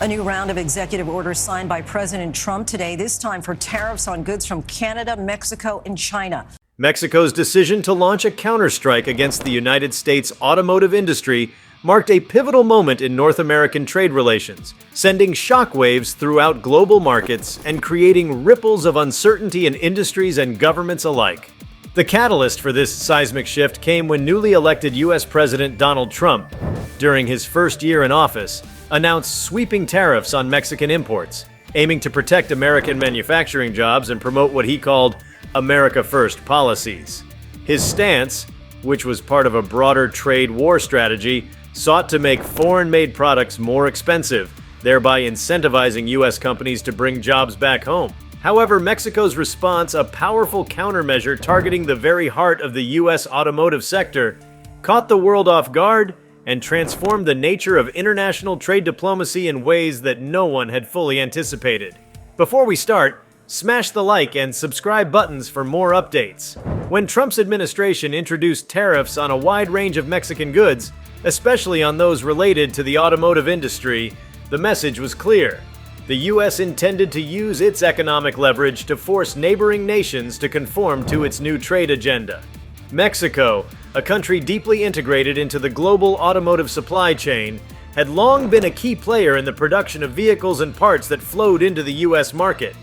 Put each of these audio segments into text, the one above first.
A new round of executive orders signed by President Trump today, this time for tariffs on goods from Canada, Mexico, and China. Mexico's decision to launch a counterstrike against the United States automotive industry marked a pivotal moment in North American trade relations, sending shockwaves throughout global markets and creating ripples of uncertainty in industries and governments alike. The catalyst for this seismic shift came when newly elected U.S. President Donald Trump, during his first year in office, announced sweeping tariffs on Mexican imports, aiming to protect American manufacturing jobs and promote what he called America First policies. His stance, which was part of a broader trade war strategy, sought to make foreign-made products more expensive, thereby incentivizing U.S. companies to bring jobs back home. However, Mexico's response, a powerful countermeasure targeting the very heart of the U.S. automotive sector, caught the world off guard and transformed the nature of international trade diplomacy in ways that no one had fully anticipated. Before we start, smash the like and subscribe buttons for more updates. When Trump's administration introduced tariffs on a wide range of Mexican goods, especially on those related to the automotive industry, the message was clear. The U.S. intended to use its economic leverage to force neighboring nations to conform to its new trade agenda. Mexico, a country deeply integrated into the global automotive supply chain, had long been a key player in the production of vehicles and parts that flowed into the U.S. market.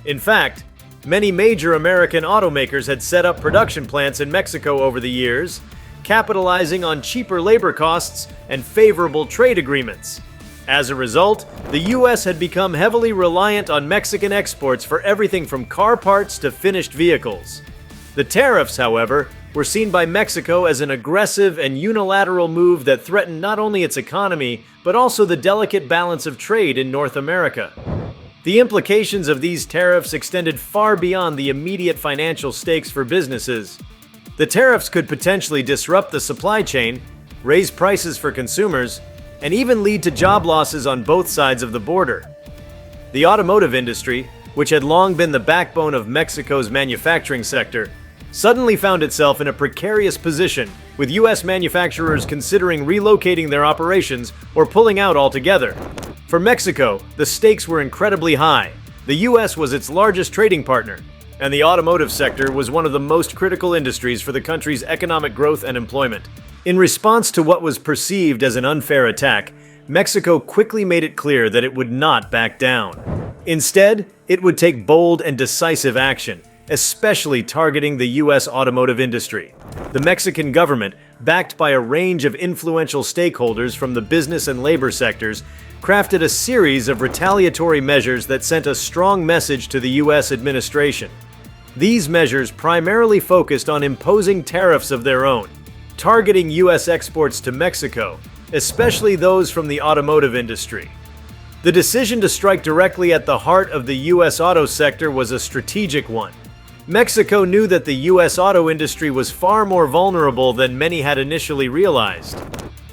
In fact, many major American automakers had set up production plants in Mexico over the years, capitalizing on cheaper labor costs and favorable trade agreements. As a result, the U.S. had become heavily reliant on Mexican exports for everything from car parts to finished vehicles. The tariffs, however, were seen by Mexico as an aggressive and unilateral move that threatened not only its economy, but also the delicate balance of trade in North America. The implications of these tariffs extended far beyond the immediate financial stakes for businesses. The tariffs could potentially disrupt the supply chain, raise prices for consumers, and even lead to job losses on both sides of the border. The automotive industry, which had long been the backbone of Mexico's manufacturing sector, suddenly found itself in a precarious position, with U.S. manufacturers considering relocating their operations or pulling out altogether. For Mexico, the stakes were incredibly high. The U.S. was its largest trading partner, and the automotive sector was one of the most critical industries for the country's economic growth and employment. In response to what was perceived as an unfair attack, Mexico quickly made it clear that it would not back down. Instead, it would take bold and decisive action, especially targeting the U.S. automotive industry. The Mexican government, backed by a range of influential stakeholders from the business and labor sectors, crafted a series of retaliatory measures that sent a strong message to the U.S. administration. These measures primarily focused on imposing tariffs of their own, targeting U.S. exports to Mexico, especially those from the automotive industry. The decision to strike directly at the heart of the U.S. auto sector was a strategic one. Mexico knew that the U.S. auto industry was far more vulnerable than many had initially realized.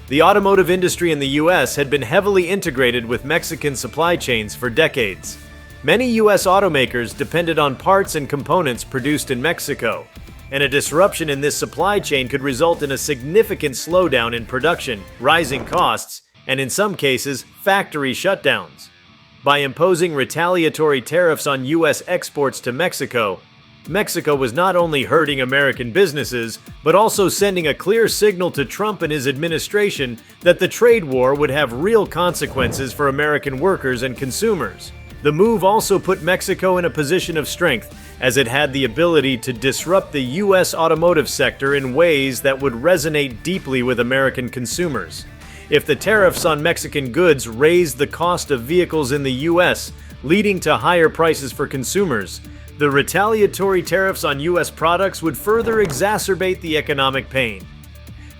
The automotive industry in the U.S. had been heavily integrated with Mexican supply chains for decades. Many U.S. automakers depended on parts and components produced in Mexico, and a disruption in this supply chain could result in a significant slowdown in production, rising costs, and in some cases, factory shutdowns. By imposing retaliatory tariffs on U.S. exports to Mexico, Mexico was not only hurting American businesses, but also sending a clear signal to Trump and his administration that the trade war would have real consequences for American workers and consumers. The move also put Mexico in a position of strength, as it had the ability to disrupt the U.S. automotive sector in ways that would resonate deeply with American consumers. If the tariffs on Mexican goods raised the cost of vehicles in the U.S., leading to higher prices for consumers, the retaliatory tariffs on U.S. products would further exacerbate the economic pain.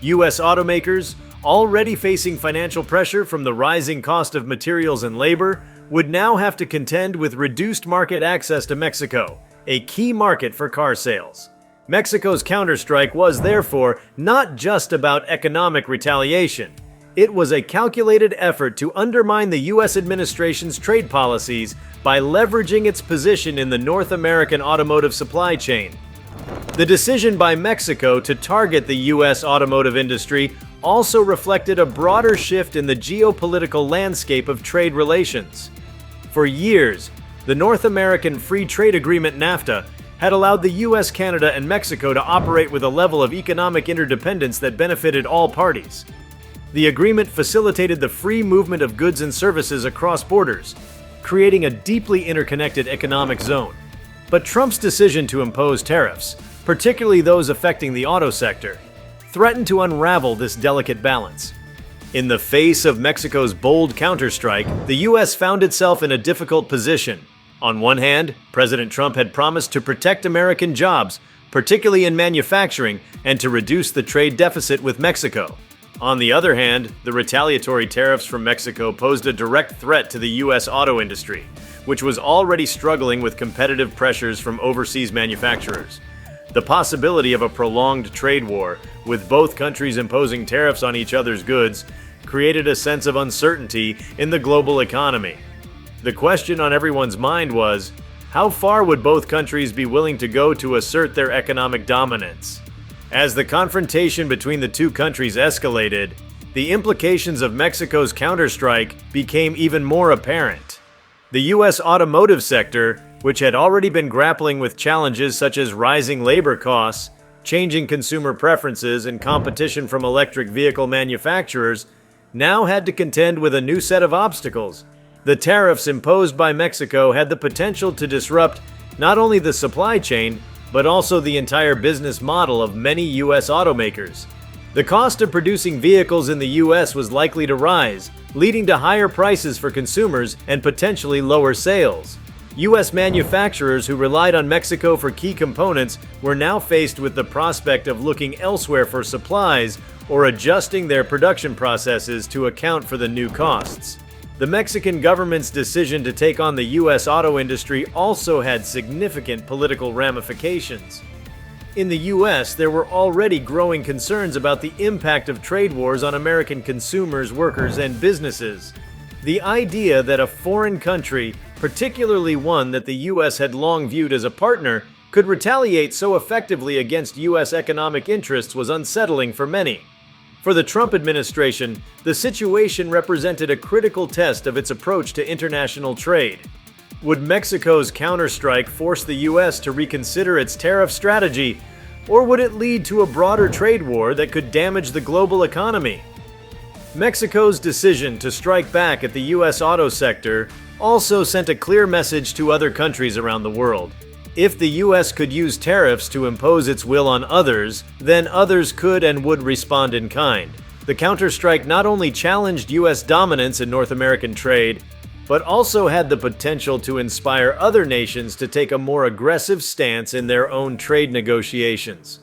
U.S. automakers, already facing financial pressure from the rising cost of materials and labor, would now have to contend with reduced market access to Mexico, a key market for car sales. Mexico's counterstrike was, therefore, not just about economic retaliation. It was a calculated effort to undermine the U.S. administration's trade policies by leveraging its position in the North American automotive supply chain. The decision by Mexico to target the U.S. automotive industry also reflected a broader shift in the geopolitical landscape of trade relations. For years, the North American Free Trade Agreement NAFTA had allowed the US, Canada, and Mexico to operate with a level of economic interdependence that benefited all parties. The agreement facilitated the free movement of goods and services across borders, creating a deeply interconnected economic zone. But Trump's decision to impose tariffs, particularly those affecting the auto sector, threatened to unravel this delicate balance. In the face of Mexico's bold counterstrike, the US found itself in a difficult position. On one hand, President Trump had promised to protect American jobs, particularly in manufacturing, and to reduce the trade deficit with Mexico. On the other hand, the retaliatory tariffs from Mexico posed a direct threat to the US auto industry, which was already struggling with competitive pressures from overseas manufacturers. The possibility of a prolonged trade war, with both countries imposing tariffs on each other's goods, created a sense of uncertainty in the global economy. The question on everyone's mind was, how far would both countries be willing to go to assert their economic dominance? As the confrontation between the two countries escalated, the implications of Mexico's counterstrike became even more apparent. The US automotive sector, which had already been grappling with challenges such as rising labor costs, changing consumer preferences, and competition from electric vehicle manufacturers, now had to contend with a new set of obstacles. The tariffs imposed by Mexico had the potential to disrupt not only the supply chain, but also the entire business model of many US automakers. The cost of producing vehicles in the US was likely to rise, leading to higher prices for consumers and potentially lower sales. US manufacturers who relied on Mexico for key components were now faced with the prospect of looking elsewhere for supplies or adjusting their production processes to account for the new costs. The Mexican government's decision to take on the US auto industry also had significant political ramifications. In the US, there were already growing concerns about the impact of trade wars on American consumers, workers, and businesses. The idea that a foreign country, particularly one that the US had long viewed as a partner, could retaliate so effectively against US economic interests was unsettling for many. For the Trump administration, the situation represented a critical test of its approach to international trade. Would Mexico's counterstrike force the US to reconsider its tariff strategy, or would it lead to a broader trade war that could damage the global economy? Mexico's decision to strike back at the US auto sector also sent a clear message to other countries around the world. If the US could use tariffs to impose its will on others, then others could and would respond in kind. The counterstrike not only challenged US dominance in North American trade, but also had the potential to inspire other nations to take a more aggressive stance in their own trade negotiations.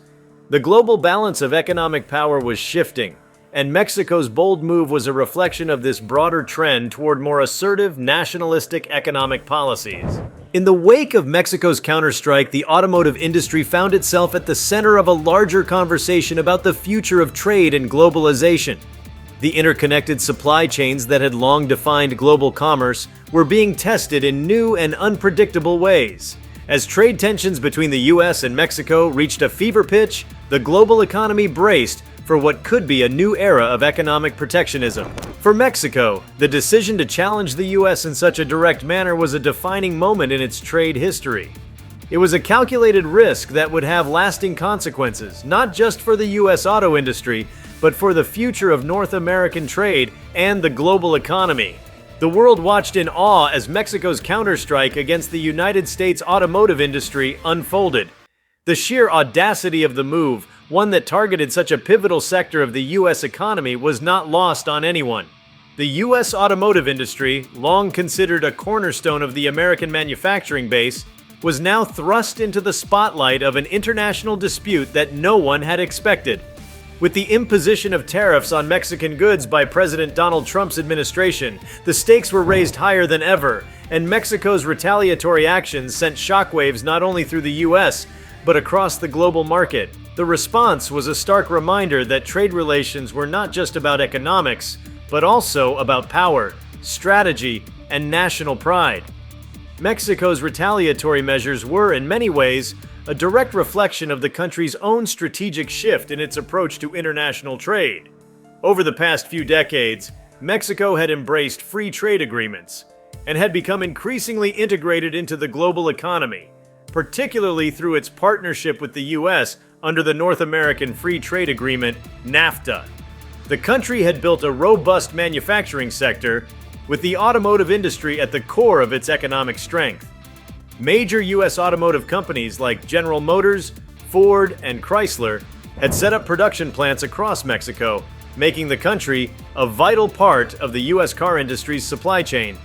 The global balance of economic power was shifting, and Mexico's bold move was a reflection of this broader trend toward more assertive, nationalistic economic policies. In the wake of Mexico's counterstrike, the automotive industry found itself at the center of a larger conversation about the future of trade and globalization. The interconnected supply chains that had long defined global commerce were being tested in new and unpredictable ways. As trade tensions between the US and Mexico reached a fever pitch, the global economy braced for what could be a new era of economic protectionism. For Mexico, the decision to challenge the US in such a direct manner was a defining moment in its trade history. It was a calculated risk that would have lasting consequences, not just for the US auto industry, but for the future of North American trade and the global economy. The world watched in awe as Mexico's counterstrike against the United States automotive industry unfolded. The sheer audacity of the move, one that targeted such a pivotal sector of the US economy, was not lost on anyone. The US automotive industry, long considered a cornerstone of the American manufacturing base, was now thrust into the spotlight of an international dispute that no one had expected. With the imposition of tariffs on Mexican goods by President Donald Trump's administration, the stakes were raised higher than ever, and Mexico's retaliatory actions sent shockwaves not only through the US, but across the global market. The response was a stark reminder that trade relations were not just about economics, but also about power, strategy, and national pride. Mexico's retaliatory measures were, in many ways, a direct reflection of the country's own strategic shift in its approach to international trade. Over the past few decades, Mexico had embraced free trade agreements and had become increasingly integrated into the global economy, particularly through its partnership with the U.S. under the North American Free Trade Agreement, NAFTA. The country had built a robust manufacturing sector, with the automotive industry at the core of its economic strength. Major U.S. automotive companies like General Motors, Ford, and Chrysler had set up production plants across Mexico, making the country a vital part of the U.S. car industry's supply chain.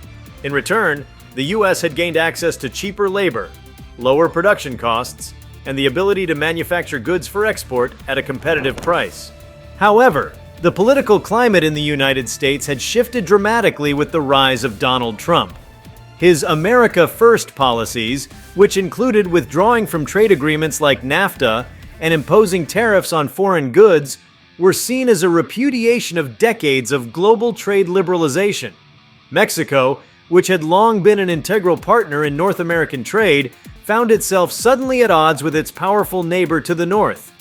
In return, the U.S. had gained access to cheaper labor, lower production costs, and the ability to manufacture goods for export at a competitive price. However, the political climate in the United States had shifted dramatically with the rise of Donald Trump. His America First policies, which included withdrawing from trade agreements like NAFTA and imposing tariffs on foreign goods, were seen as a repudiation of decades of global trade liberalization. Mexico, which had long been an integral partner in North American trade, found itself suddenly at odds with its powerful neighbor to the north.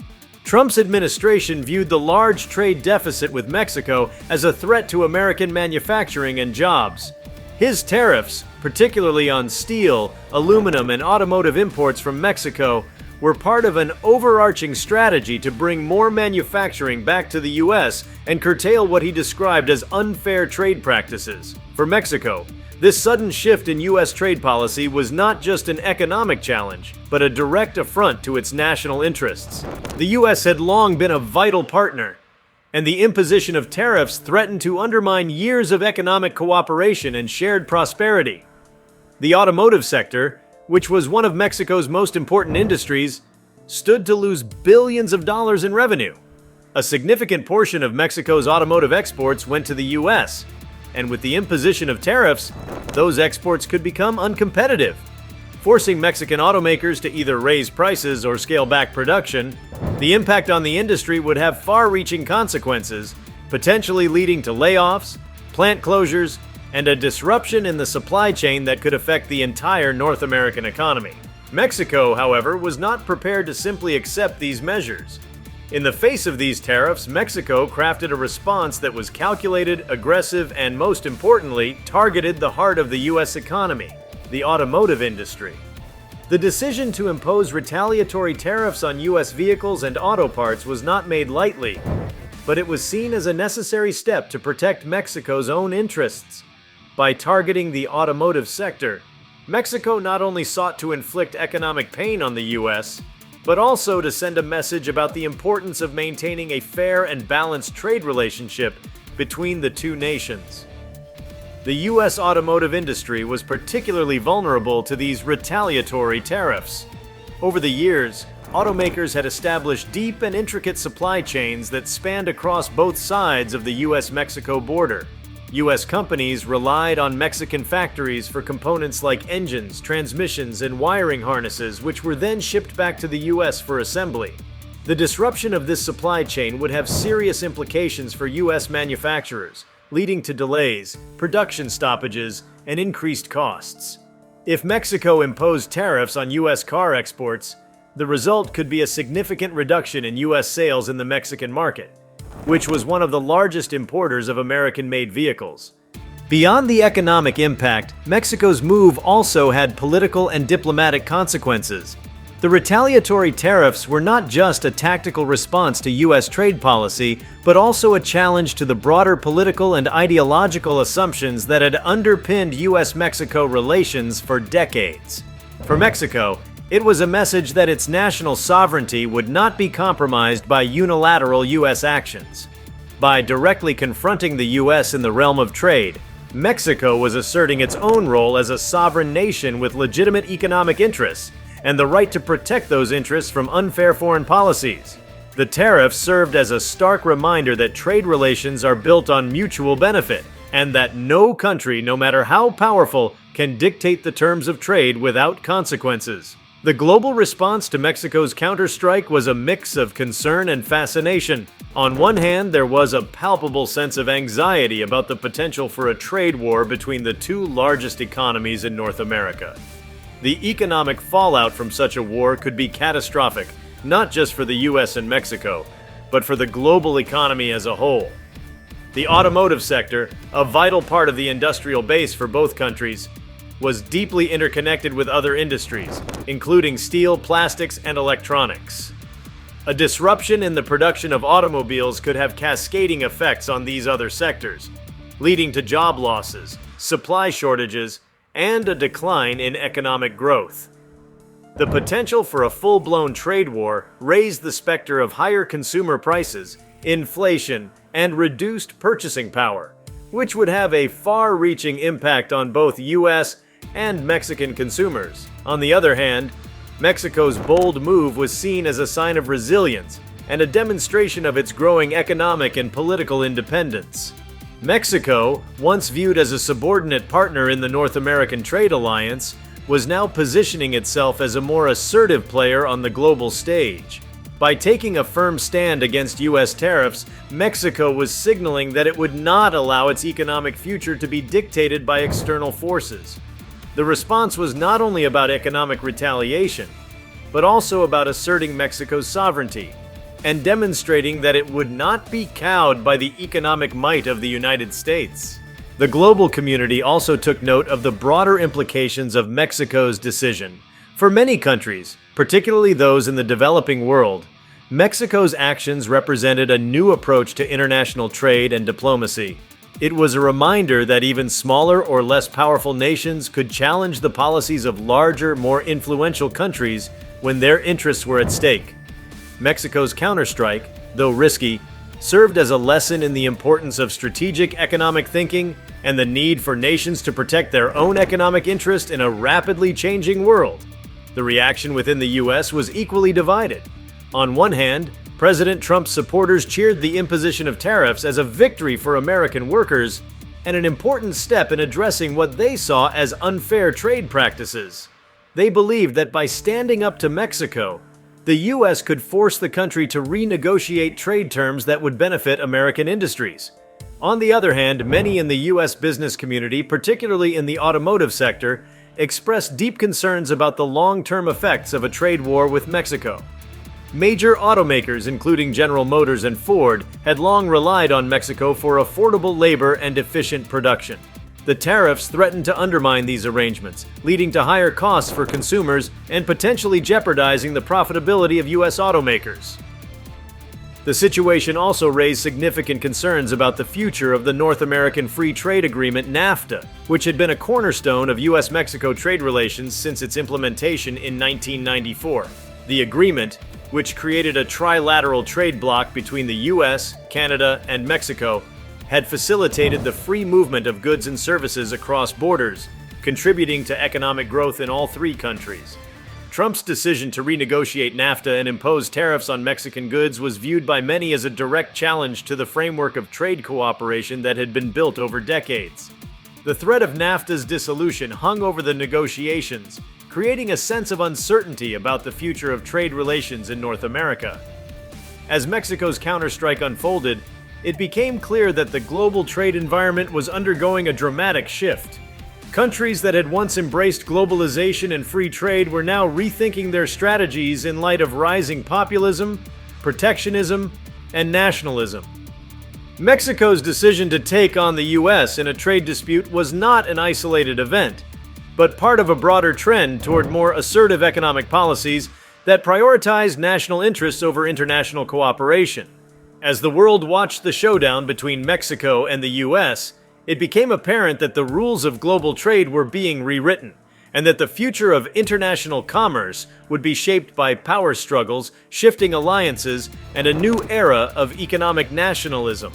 Trump's administration viewed the large trade deficit with Mexico as a threat to American manufacturing and jobs. His tariffs, particularly on steel, aluminum, and automotive imports from Mexico, were part of an overarching strategy to bring more manufacturing back to the U.S. and curtail what he described as unfair trade practices. For Mexico, this sudden shift in U.S. trade policy was not just an economic challenge, but a direct affront to its national interests. The U.S. had long been a vital partner, and the imposition of tariffs threatened to undermine years of economic cooperation and shared prosperity. The automotive sector, which was one of Mexico's most important industries, stood to lose billions of dollars in revenue. A significant portion of Mexico's automotive exports went to the U.S., and with the imposition of tariffs, those exports could become uncompetitive, forcing Mexican automakers to either raise prices or scale back production. The impact on the industry would have far-reaching consequences, potentially leading to layoffs, plant closures, and a disruption in the supply chain that could affect the entire North American economy. Mexico, however, was not prepared to simply accept these measures. In the face of these tariffs, Mexico crafted a response that was calculated, aggressive, and most importantly, targeted the heart of the U.S. economy, the automotive industry. The decision to impose retaliatory tariffs on U.S. vehicles and auto parts was not made lightly, but it was seen as a necessary step to protect Mexico's own interests. By targeting the automotive sector, Mexico not only sought to inflict economic pain on the U.S., but also to send a message about the importance of maintaining a fair and balanced trade relationship between the two nations. The U.S. automotive industry was particularly vulnerable to these retaliatory tariffs. Over the years, automakers had established deep and intricate supply chains that spanned across both sides of the U.S.-Mexico border. U.S. companies relied on Mexican factories for components like engines, transmissions, and wiring harnesses, which were then shipped back to the U.S. for assembly. The disruption of this supply chain would have serious implications for U.S. manufacturers, leading to delays, production stoppages, and increased costs. If Mexico imposed tariffs on U.S. car exports, the result could be a significant reduction in U.S. sales in the Mexican market, which was one of the largest importers of American-made vehicles. Beyond the economic impact, Mexico's move also had political and diplomatic consequences. The retaliatory tariffs were not just a tactical response to U.S. trade policy, but also a challenge to the broader political and ideological assumptions that had underpinned U.S.-Mexico relations for decades. For Mexico, it was a message that its national sovereignty would not be compromised by unilateral U.S. actions. By directly confronting the U.S. in the realm of trade, Mexico was asserting its own role as a sovereign nation with legitimate economic interests and the right to protect those interests from unfair foreign policies. The tariffs served as a stark reminder that trade relations are built on mutual benefit, and that no country, no matter how powerful, can dictate the terms of trade without consequences. The global response to Mexico's counterstrike was a mix of concern and fascination. On one hand, there was a palpable sense of anxiety about the potential for a trade war between the two largest economies in North America. The economic fallout from such a war could be catastrophic, not just for the U.S. and Mexico, but for the global economy as a whole. The automotive sector, a vital part of the industrial base for both countries, was deeply interconnected with other industries, including steel, plastics, and electronics. A disruption in the production of automobiles could have cascading effects on these other sectors, leading to job losses, supply shortages, and a decline in economic growth. The potential for a full-blown trade war raised the specter of higher consumer prices, inflation, and reduced purchasing power, which would have a far-reaching impact on both U.S. and Mexican consumers. On the other hand, Mexico's bold move was seen as a sign of resilience and a demonstration of its growing economic and political independence. Mexico, once viewed as a subordinate partner in the North American trade alliance, was now positioning itself as a more assertive player on the global stage. By taking a firm stand against U.S. tariffs, Mexico was signaling that it would not allow its economic future to be dictated by external forces. The response was not only about economic retaliation, but also about asserting Mexico's sovereignty and demonstrating that it would not be cowed by the economic might of the United States. The global community also took note of the broader implications of Mexico's decision. For many countries, particularly those in the developing world, Mexico's actions represented a new approach to international trade and diplomacy. It was a reminder that even smaller or less powerful nations could challenge the policies of larger, more influential countries when their interests were at stake. Mexico's counterstrike, though risky, served as a lesson in the importance of strategic economic thinking and the need for nations to protect their own economic interest in a rapidly changing world. The reaction within the U.S. was equally divided. On one hand, President Trump's supporters cheered the imposition of tariffs as a victory for American workers and an important step in addressing what they saw as unfair trade practices. They believed that by standing up to Mexico, the U.S. could force the country to renegotiate trade terms that would benefit American industries. On the other hand, many in the U.S. business community, particularly in the automotive sector, expressed deep concerns about the long-term effects of a trade war with Mexico. Major automakers, including General Motors and Ford, had long relied on Mexico for affordable labor and efficient production. The tariffs threatened to undermine these arrangements, leading to higher costs for consumers and potentially jeopardizing the profitability of U.S. automakers. The situation also raised significant concerns about the future of the North American Free Trade Agreement NAFTA, which had been a cornerstone of U.S.-Mexico trade relations since its implementation in 1994. The agreement, which created a trilateral trade bloc between the U.S., Canada, and Mexico, had facilitated the free movement of goods and services across borders, contributing to economic growth in all three countries. Trump's decision to renegotiate NAFTA and impose tariffs on Mexican goods was viewed by many as a direct challenge to the framework of trade cooperation that had been built over decades. The threat of NAFTA's dissolution hung over the negotiations, creating a sense of uncertainty about the future of trade relations in North America. As Mexico's counterstrike unfolded, it became clear that the global trade environment was undergoing a dramatic shift. Countries that had once embraced globalization and free trade were now rethinking their strategies in light of rising populism, protectionism, and nationalism. Mexico's decision to take on the U.S. in a trade dispute was not an isolated event, but part of a broader trend toward more assertive economic policies that prioritized national interests over international cooperation. As the world watched the showdown between Mexico and the U.S., it became apparent that the rules of global trade were being rewritten, and that the future of international commerce would be shaped by power struggles, shifting alliances, and a new era of economic nationalism.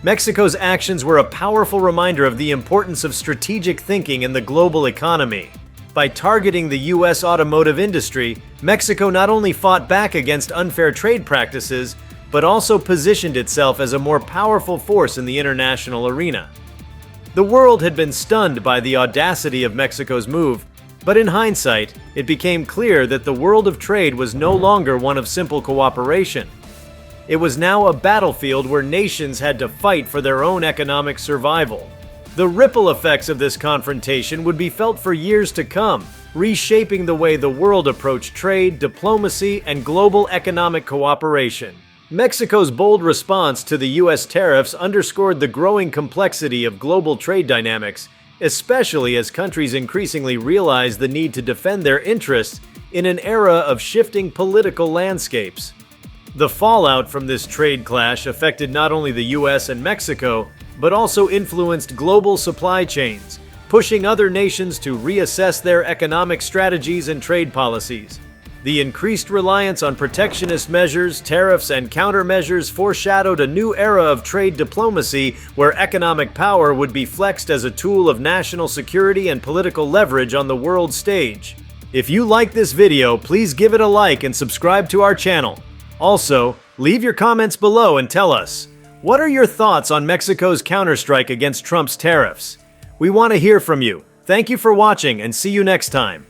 Mexico's actions were a powerful reminder of the importance of strategic thinking in the global economy. By targeting the U.S. automotive industry, Mexico not only fought back against unfair trade practices, but also positioned itself as a more powerful force in the international arena. The world had been stunned by the audacity of Mexico's move, but in hindsight, it became clear that the world of trade was no longer one of simple cooperation. It was now a battlefield where nations had to fight for their own economic survival. The ripple effects of this confrontation would be felt for years to come, reshaping the way the world approached trade, diplomacy, and global economic cooperation. Mexico's bold response to the U.S. tariffs underscored the growing complexity of global trade dynamics, especially as countries increasingly realize the need to defend their interests in an era of shifting political landscapes. The fallout from this trade clash affected not only the U.S. and Mexico, but also influenced global supply chains, pushing other nations to reassess their economic strategies and trade policies. The increased reliance on protectionist measures, tariffs, and countermeasures foreshadowed a new era of trade diplomacy where economic power would be flexed as a tool of national security and political leverage on the world stage. If you like this video, please give it a like and subscribe to our channel. Also, leave your comments below and tell us, what are your thoughts on Mexico's counterstrike against Trump's tariffs? We want to hear from you. Thank you for watching and see you next time.